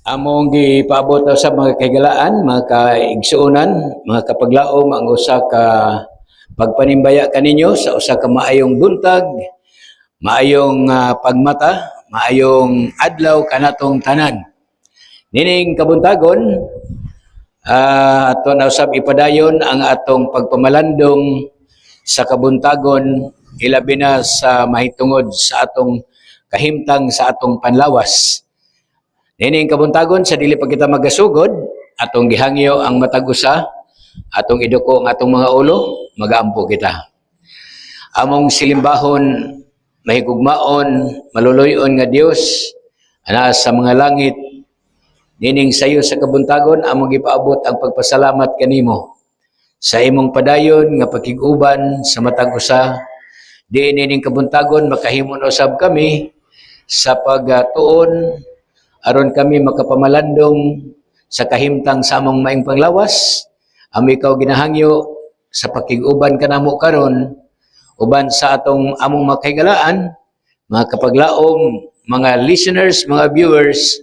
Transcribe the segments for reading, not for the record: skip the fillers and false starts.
Among gipaabot sa mga kahigalaan, mga kaigsuonan, mga kapaglaom ang usa ka pagpanimbaya kaninyo sa usa ka maayong buntag, maayong pagmata, maayong adlaw kanatong tanan. Nining kabuntagon, ato na usab ipadayon ang atong pagpamalandong sa kabuntagon, ilabi na sa mahitungod sa atong kahimtang sa atong panlawas. Nining kabuntagon sa dili pa kita magasugod, atong gihangyo ang matag usa, atong iduko ang atong mga ulo, magaampo kita. Among silimbahon, mahigugmaon, maluluyon nga Dios, ana sa mga langit, nining sayo sa kabuntagon, among gipaabot ang pagpasalamat kanimo sa imong padayon nga pakiguban sa matag usa. Di nining kabuntagon makahimon usab kami sa pagtuon aron kami makapamalandong sa kahimtang sa among maing panglawas. Amo ikaw ginahangyo sa pakiguban kanamo karon uban sa atong among makahigalaan, mga kapaglaom, mga listeners, mga viewers,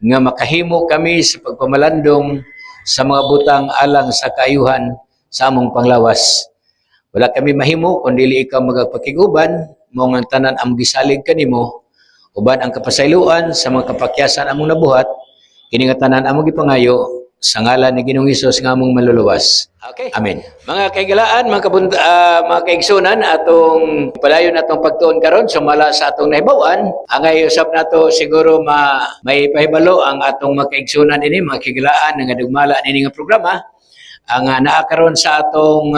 nga makahimo kami sa pagpamalandong sa mga butang alang sa kaayuhan sa among panglawas. Wala kami mahimo kung dili ikaw magpakiguban, mao nga tanan among gisalig kanimo, uban ang kapasayloan sa mga kapakyasan among nabuhat, kini nga tanan among gipangayo sa ngalan ni Ginoong Hesus nga among maluluwas. Okay. Amen. Mga kaigalaan, mga kaigsunan, atong padayon atong pagtuon karon sumala sa atong nahibawan. Angay usab nato siguro may pahibalo ang atong mga kaigsunan ini, mga kaigalaan nga dugmala nini nga programa. Ang naa karon sa atong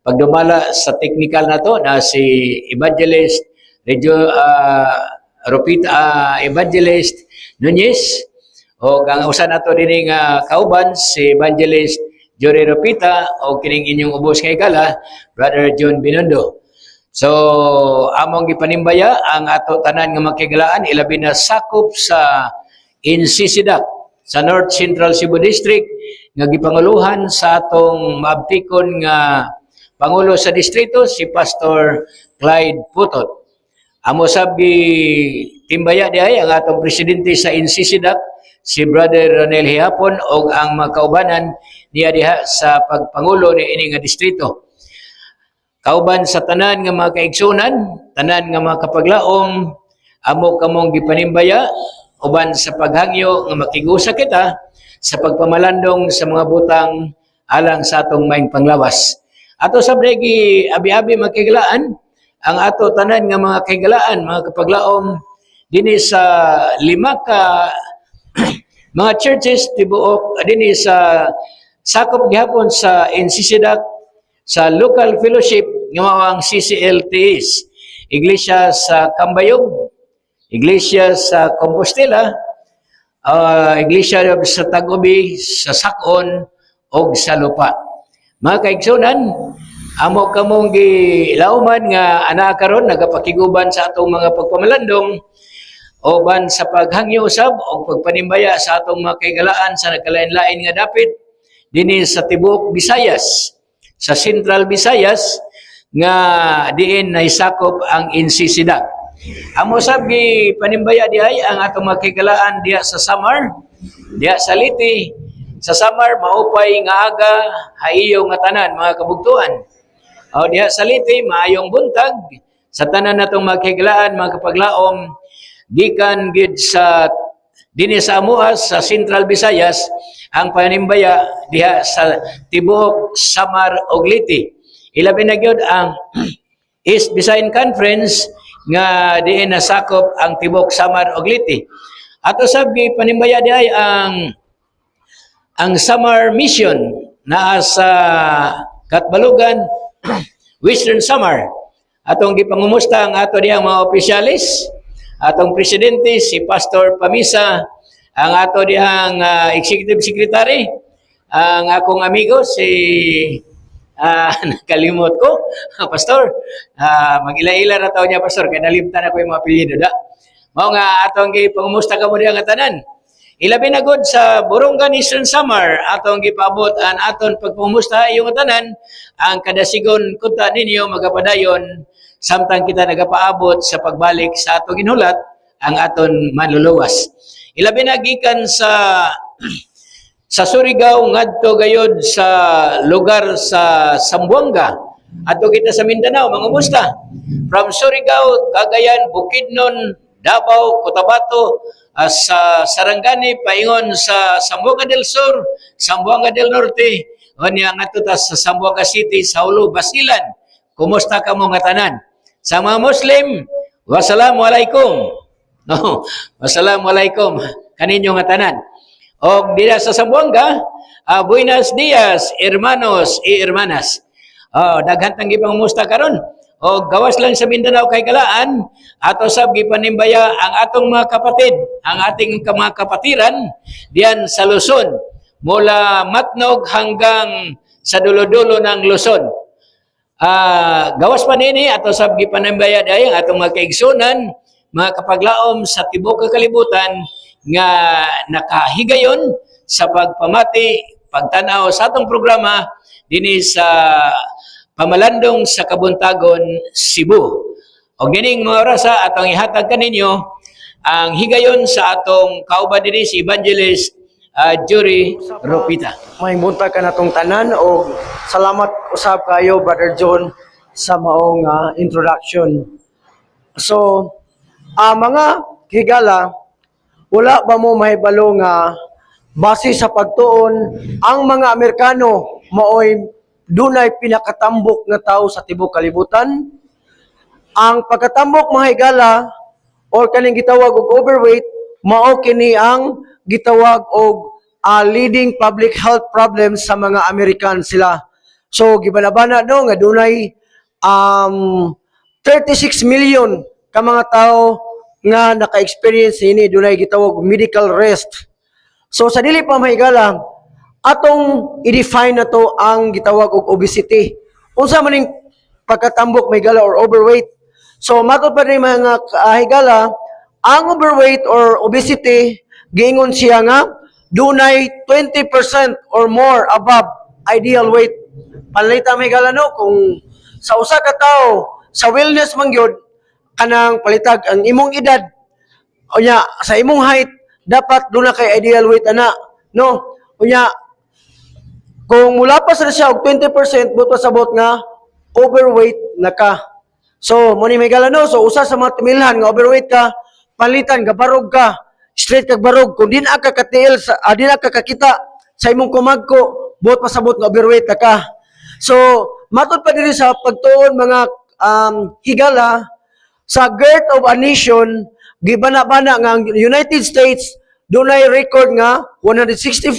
pagdumala sa technical nato na si Evangelist Ropita Evangelist Nunez, o ang usa nato dinhi nga kauban si Evangelist Jory Ropita o kining inyong ubos kay Gala, Brother John Binondo. So among gipanimbaya ang ato tanan nga makigalaan, ilabi na sakop sa Insisidak sa North Central Cebu District nga gipanguluhan sa atong maabtikon nga pangulo sa distrito si Pastor Clyde Putot. Amo sab timbaya diay ang atong presidente sa Insisidak, si Brother Ronel Hihapon, o ang mga kaubanan niya diha sa pagpangulo ni ini nga distrito. Kauban sa tanan nga mga kaigsunan, tanan nga mga kapaglaom, amo kamong gipanimbaya uban sa paghangyo nga makigusa kita sa pagpamalandong sa mga butang alang sa atong maing panglawas. Ato sabay abi-abi makiglaan ang ato tanan nga mga kahigalaan, mga kapaglaom, dinhi sa 5 ka mga churches tibuok dinhi sa sakop gihapon sa Insisidak, sa local fellowship nga mao ang CCLTs, Iglesia sa Cambayog, Iglesia sa Compostela, Iglesia sa Tagubi, sa Sakon, o sa Lupa. Mga kaigsunan, amo kamong gilauman nga ana karon nagapakiguban sa atong mga pagpamalandong uban sa paghangyo usab o pagpanimbaya sa atong mga kaigalaan sa nagkalain-lain nga dapit dinhi sa tibuok Visayas, sa Central Visayas nga diin naisakop ang Insisidak. Amo sab panimbaya diay ang atong mga kaigalaan diha sa Samar, diha sa Liti. Sa Samar maupay nga aga haiyo nga tanan mga kabugtuan. O diha sa Liti, maayong buntag sa tanan natong magkiglaan, mga kapaglaom, gikan gid sa dinhi sa amuas sa Central Visayas ang panimbaya diha sa tibuok Samar ug Liti. Ilabi na gyud ang East Visayan Conference nga diin nasakop ang tibuok Samar ug Liti. Ato sab panimbaya diay ang Samar Mission naa sa Katbalugan, Western Samar. Atong gipangumusta ang ato diyang mga opisyalis, atong presidente si Pastor Pamisa, ang ato diyang executive secretary, ang akong amigo si nakalimot ko, Pastor. Mag-ila-ila na taon niya, Pastor, kaya nalimtan ako yung mga apelyido da. Mao nga atong gipangumusta ka mo diyang tanan. Ilabi na gud sa Borongan Eastern Samar, atong gipaabot ang aton pagpumusta iyong tanan, ang kadasigon kunta ninyo magapadayon samtang kita nagapaabot sa pagbalik sa atong ginulat ang aton manluluwas. Ilabi na gikan sa Surigao ngadto gayud sa lugar sa Zamboanga. Adto kita sa Mindanao, mga musta. From Surigao, Cagayan, Bukidnon, Davao, Cotabato, sa Sarangani, paingon sa Zamboanga del Sur, Zamboanga del Norte, o niya nga ta sa Zamboanga City, Saulo, Basilan. Kumusta ka mo nga tanan? Sa mga Muslim, wassalamualaikum. No, wassalamualaikum. Kaninyo nga tanan. O dira sa Zamboanga, buenos dias, hermanos y hermanas. Daghan tang gipang musta karon. O gawas lang sa Mindanao kay Galaan, ato sab gipanimbaya ang atong mga kapatid, ang ating mga kapatiran diyan sa Luzon, mula Matnog hanggang sa dulo-dulo ng Luzon. Gawas pa nini ato sab gipanimbaya dayon atong mga kaigsunan, mga kapaglaom sa tibuok kalibutan nga nakahigayon sa pagpamati, pagtanaw sa atong programa dinhi sa Pamalandong sa Kabuntagon, Cebu. O gining mga orasa atong ihatag kaninyo ang higayon sa atong kauban dinhi si Evangelist Jory Ropita. May buntag ka na tong tanan o salamat usab kayo Brother John sa maong introduction. So, mga higala, wala ba mo mahibalo nga base sa pagtuon ang mga Amerikano maoy dunay pinakatambok nga tao sa tibuok kalibutan? Ang pagkatambok mga higala or kaning gitawag og overweight mao kini ang gitawag og leading public health problems sa mga American sila. So gibanabana no nga dunay 36 million ka mga tao nga naka-experience ini dunay gitawag medical rest. So sa dili pa mahigala atong i-define na to ang gitawag og obesity. Unsa man ning pagkatambok mahigala or overweight? So matod pa rin mga higala, ang overweight or obesity giingon siya nga dunay 20% or more above ideal weight. Palita mahigala no kung sa usa ka tawo sa wellness man gyud kanang palitag ang imong edad unya sa imong height dapat duna kay ideal weight ana no unya kung mula pa sa siya og 20% buto sabot nga overweight na ka. So mo ni mahigala no, so usa sa mga timilhan nga overweight ka, palitan ka barog ka, straight kag barog kung din ka katiil sa din ka kakita sa imong kumagko buot pasabot nga overweight na ka. So matud pa diri sa pagtuon mga higala sa Girth of a Nation gibana-bana nga ang United States dunay record nga 164,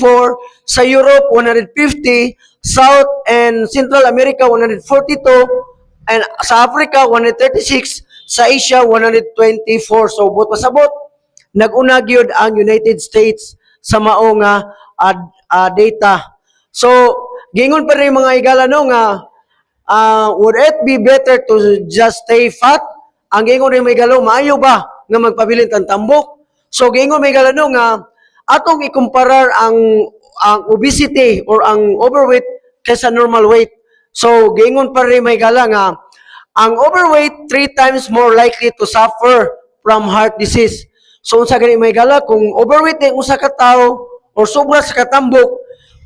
sa Europe 150, South and Central America 142, and sa Africa 136, sa Asia 124. So buot pasabot nag-una gyud ang United States sa mao nga data. So gingon pa rin mga higala no nga would it be better to just stay fat? Ang gingon rin mga higala, maayo ba nga magpabilin tang tambok? So gingon may galano nga atong ikumparar ang obesity or ang overweight kaysa normal weight. So gingon pa rin may gala nga ang overweight 3 times more likely to suffer from heart disease. So unsa gani may gala kung overweight ang usa ka tawo or sobra sa katambok,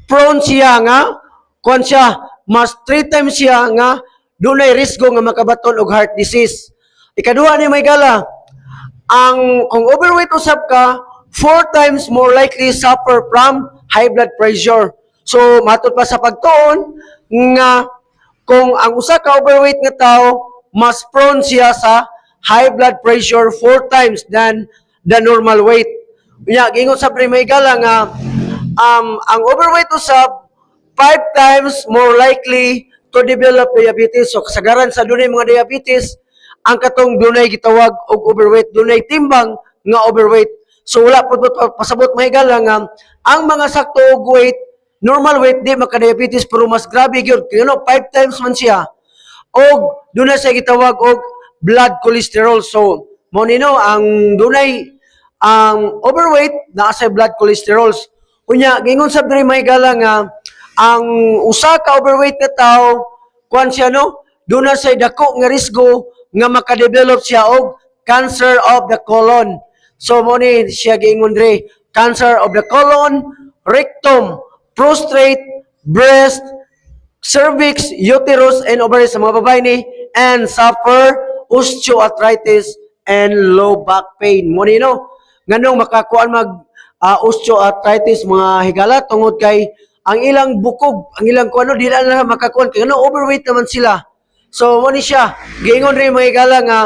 prone siya nga kon siya mas 3 times siya nga dunay risgo nga makabaton og heart disease. Ikaduha ni may gala kung overweight usab ka, 4 times more likely suffer from high blood pressure. So, matod pa sa pagtuon nga kung ang usa ka overweight nga tao, mas prone siya sa high blood pressure 4 times than the normal weight. Unya, gingon sa primigala nga ang overweight usab 5 times more likely to develop diabetes. So, kasagaran sa dunay mga diabetes, ang katong dunay gitawag og overweight, dunay timbang nga overweight. So wala po pasabot mahigala nga ang mga sakto og weight, normal weight di maka-diabetes pero mas grabe gyud, you know, 5 times man siya. Og dunay sa gitawag og blood cholesterol. So mo nino ang dunay ang overweight naa sa blood cholesterol. Unya gingon sa diri mahigala nga ang usa ka overweight nga tawo kuan siya no, dunay sa dako nga risgo nga makadevelop siya og cancer of the colon. So mo ni siya giingon dre, cancer of the colon, rectum, prostate, breast, cervix, uterus, and ovaries sa mga babae ni, and suffer osteoarthritis and low back pain. Mo ni no, nganong makakuan mag osteoarthritis mga higala tungod kay ang ilang bukog, ang ilang kuano di na makakuan kay ano overweight naman sila. So mo ni siya, giingon rin mga higala nga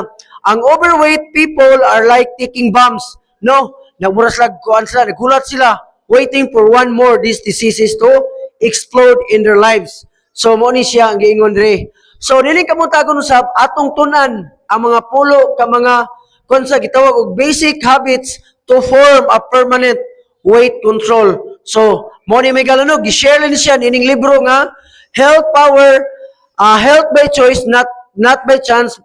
ang overweight people are like taking bombs. No, nagmuras lag kuan sila, nagulat sila waiting for one more these diseases to explode in their lives. So mo ni siya ang giingon dre. So dili ka mo tagon usab atong tunan ang mga pulo ka mga kunsa gitawag og basic habits to form a permanent weight control. So mo ni may galano gi-share ni siya nining libro nga Health Power, Health by Choice, not by Chance.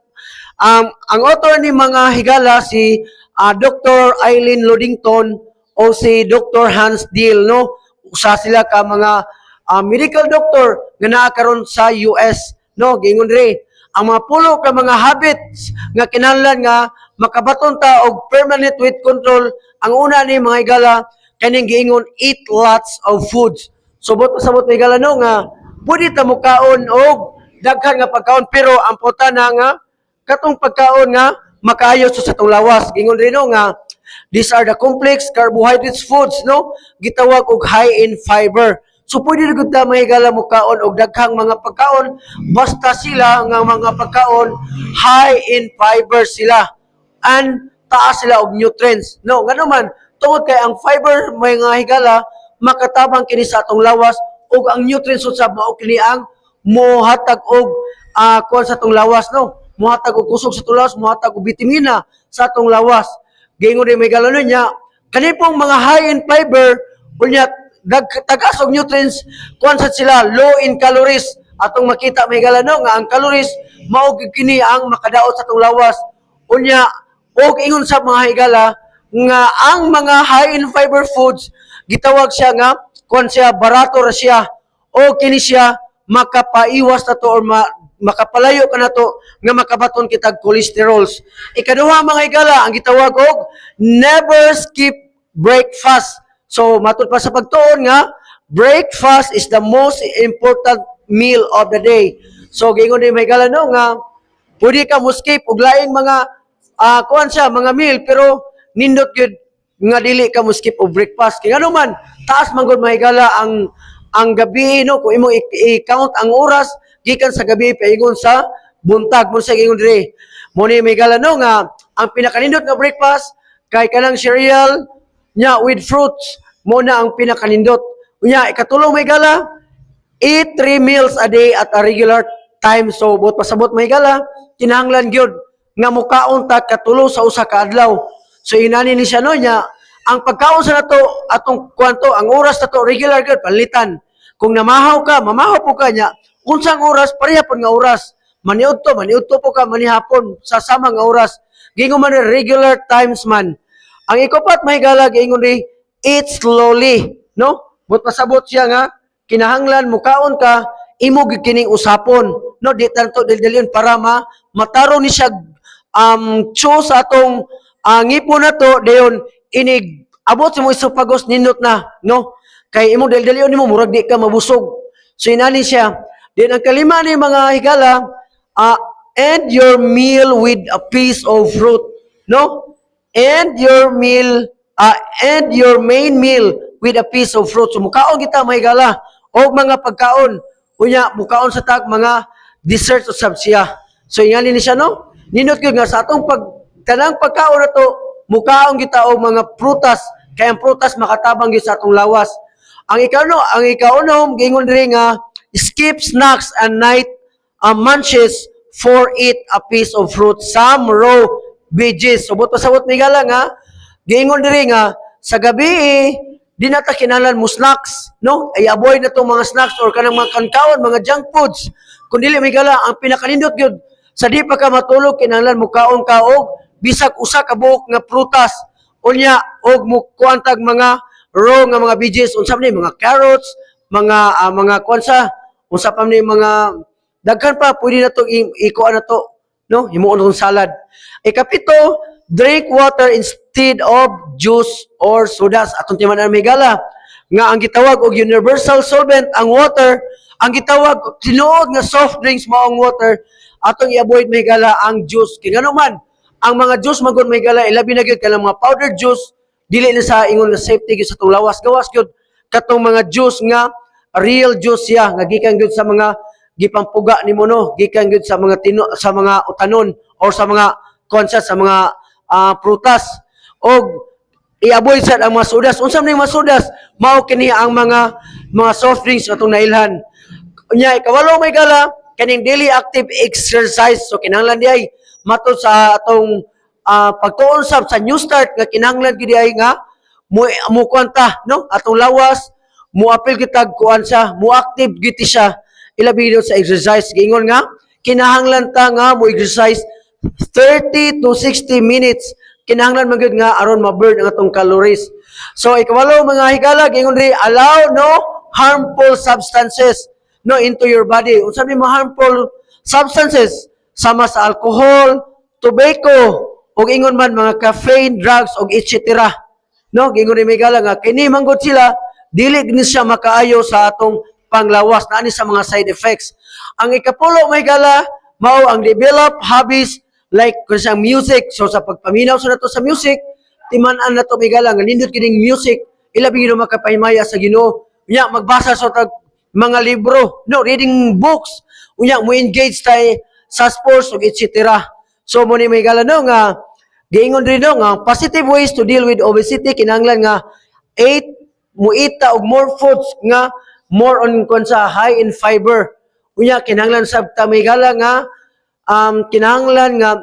Ang author ni mga higala si Dr. Eileen Ludington o si Dr. Hans Deal, no? Usa sila ka mga medical doctor nga naa karon sa US, no? Giingon diri, ang mga pulo ka mga habits nga kinahanglan nga makabaton ta og permanent weight control. Ang una ni mga higala kaning giingon eat lots of foods. So bot pasabot mga higala no nga pwede ta mo kaon og daghan nga pagkaon pero ang putana nga katong pagkaon nga makaayo sa atong lawas. Gingon rin no nga these are the complex carbohydrates foods, no? Gitawag og high in fiber. So pwede rin ta mahigala mo kaon og daghang mga pagkaon basta sila nga mga pagkaon high in fiber sila and taas sila og nutrients. No, nga naman tungod kay ang fiber mga higala makatabang kini sa atong lawas ug ang nutrients usab mao kini ang mohatag og kuan sa atong lawas, no? Muhatag og kusog sa atong lawas, muhatag og bitamina sa atong lawas. Gingon rin may galano niya, kanipong mga high in fiber, unya tagas og nutrients, kuan sa sila low in calories. Atong makita may galano nga ang calories mao kini ang makadaot sa atong lawas. Unya og ingon sa mga higala nga ang mga high in fiber foods gitawag siya nga kuan siya barato ra siya o kini siya makapaiwas na to or makapalayo ka na to nga makabaton kitag cholesterols. Ikaduha mga higala ang gitawag og never skip breakfast. So matud pa sa pagtuon nga breakfast is the most important meal of the day. So gingon ni mga higala no nga pwede ka mo skip og laing mga kuan siya mga meal pero nindot gyud nga dili ka mo skip og breakfast. Kaya ano man taas man gud mga higala ang gabi no kung imo i-count ang oras gikan sa gabi paingon sa buntag mo sa ingon dire mo ni may gala no nga ang pinakanindot nga breakfast kay kanang cereal nya with fruits mo na ang pinakanindot unya ikatulong may gala eat 3 meals a day at a regular time. So bot pasabot may gala kinahanglan gyud nga mukaon ta katulo sa usa ka adlaw. So inani ni siya no nya ang pagkaon sa nato atong kwanto ang oras nato regular gyud palitan. Kung namahaw ka, mamahaw po ka niya. Unsang oras, pareha po nga oras. Maniud to po ka, manihapon, sa sama nga oras. Gingon man regular times man. Ang ikopat, mahigala, gingon rin, eat slowly. No? But pasabot siya nga, kinahanglan, mukaon ka, imo gikining usapon. No? Di tanto dildilyon para mataro ni siya choose atong ngipon na to, dayon, inig, abot sa mo isupagos, nindot na. No? Kay imo daldalion nimo murag di ka mabusog. So inani siya. Then ang kalima ni mga higala, end your meal with a piece of fruit. No? End your main meal with a piece of fruit. So mukaon kita mga higala og mga pagkaon. Unya mukaon sa tag mga dessert usab siya. So ingani ni siya no? Ninot gyud nga sa atong tanang pagkaon na to, mukaon kita og mga prutas. Kay ang prutas makatabang gyud sa atong lawas. Ang ikaunom, gingon rin nga, skip snacks and night munches for eat a piece of fruit, some raw veggies. So, pasabot may gala nga, gingon rin nga, sa gabi, di na ta kinahanglan mo snacks, no? Ay avoid na itong mga snacks or kanang mga kankaon, mga junk foods. Kung dili may gala, ang pinakanindot yun, sa di pa ka matulog, kinahanglan mo kaon ka og bisag usa ka buok nga prutas, unya, og mo kuantag mga raw nga mga veggies unsa man ni mga carrots, mga kuansa, unsa pa ni mga daghan pa pwede na to ikuan na to, no? Himuon tong salad. Ikapito, drink water instead of juice or sodas. Atong timan-an may gala nga ang gitawag og universal solvent ang water, ang gitawag og tinuod nga soft drinks mao ang water, atong i-avoid may gala ang juice. Kaya ngano man, ang mga juice magod may gala ilabi na gyud kanang mga powdered juice, dili na sa ingon nga safety gyud sa tong lawas. Gawas gyud katong mga juice nga real juice ya nga gikan gyud sa mga gipampuga nimo no, gikan gyud sa mga sa mga utanon or sa mga sa mga prutas. Og i-avoid sad ang mga sodas. Unsa man yung mga sodas? Mao kini ang mga soft drinks atong nailhan. Unya ikawalo may gala kaning daily active exercise. So kinahanglan di ay matod sa atong pagtuon sa new start nga kinahanglan gid ay nga mo kwanta no atong lawas mo apil kita kuan sa mo active gid siya ilabi sa exercise. Gingon nga kinahanglan ta nga mo exercise 30 to 60 minutes. Kinahanglan man gyud nga aron ma-burn ang atong calories. So ikawalo mga higala gingon ri allow no harmful substances no into your body. Unsa may mga harmful substances sama sa alcohol, tobacco, ug ingon man mga caffeine, drugs ug etc. No gingon ri higala nga kini manggod sila dili ni siya makaayo sa atong panglawas na ani sa mga side effects. Ang ikapulo may gala mao ang develop hobbies like kung sa music. So sa pagpaminaw sa nato sa music, timan-an nato may gala nga nindot kining music, ilabi gyud makapahimaya sa Ginoo. Unya magbasa sa tag mga libro, no, reading books. Unya mo engage tay sa sports ug etc. So mo ni may gala no nga giingon rin no nga positive ways to deal with obesity kinahanglan nga muita og more foods nga more on kon sa high in fiber. Unya kinahanglan sabta may gala nga kinahanglan nga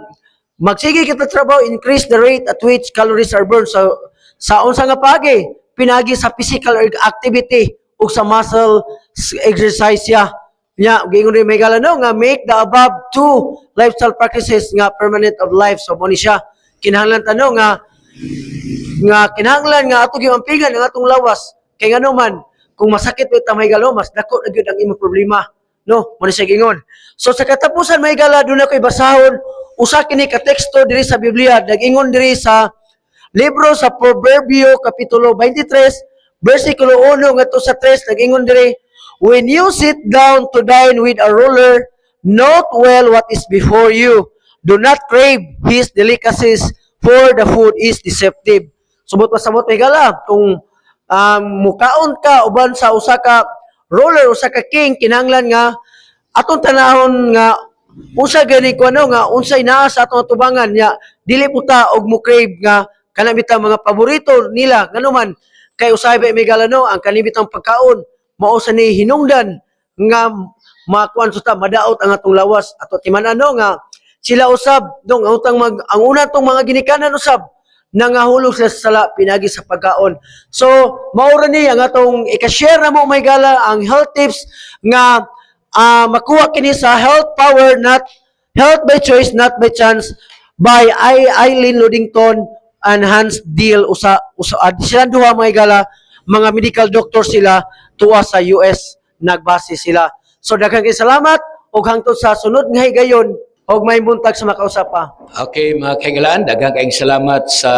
magsige kita trabaho, increase the rate at which calories are burned sa unsa nga pagi pinagi sa physical activity ug sa muscle exercise ya. Nya gingon rin may gala no nga make the above two lifestyle practices nga permanent of life. So mo ni siya kinahanglan tanong nga kinahanglan nga ato giampingan ang atong lawas kay ngano man kung masakit wa ta may galo mas dako na gyud ang imong problema. No, mo ni siya gingon. So sa katapusan may gala doon ako'y basahon usa kini ka teksto diri sa Biblia nag-ingon diri sa libro sa Proverbio kapitulo 23 bersikulo 1 ngadto sa 3 nag-ingon diri when you sit down to dine with a ruler note well what is before you, do not crave his delicacies for the food is deceptive. Subot pasabot may gala kung mukaon ka uban sa usa ka ruler usa ka king kinahanglan nga atong tanahon nga usa gani ko ano nga unsay naa sa atong atubangan nya dili puta og mo crave nga kana bitang mga paborito nila ngano man kay usay ba may galano ang kanibitang pagkaon mao sa ni hinungdan nga makuan sa ta madaot ang atong lawas ato timan-ano nga sila usab dong ang una tong mga ginikanan usab nangahulog sa sala pinagi sa pagkaon. So mao ra ni ang atong i-share na mo may gala ang health tips nga makuha kini sa Health Power, not Health by Choice, not by Chance by Eileen Ludington and Hans Deal sila duha mga gala mga medical doctor sila tuwa sa US nagbase sila. So daghang salamat ug hangtod sa sunod nga higayon og may buntag sa makausap pa. Okay, mga kaigalaan, daghang kaayong salamat sa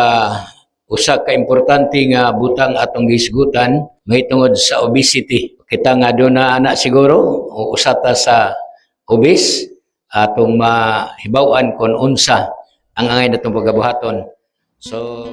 usa ka importante nga butang atong gisgutan mahitungod sa obesity. Kita nga doon na anak siguro, o usata sa obese, atong mahibawan kung unsa ang angay natong pagabuhaton. So,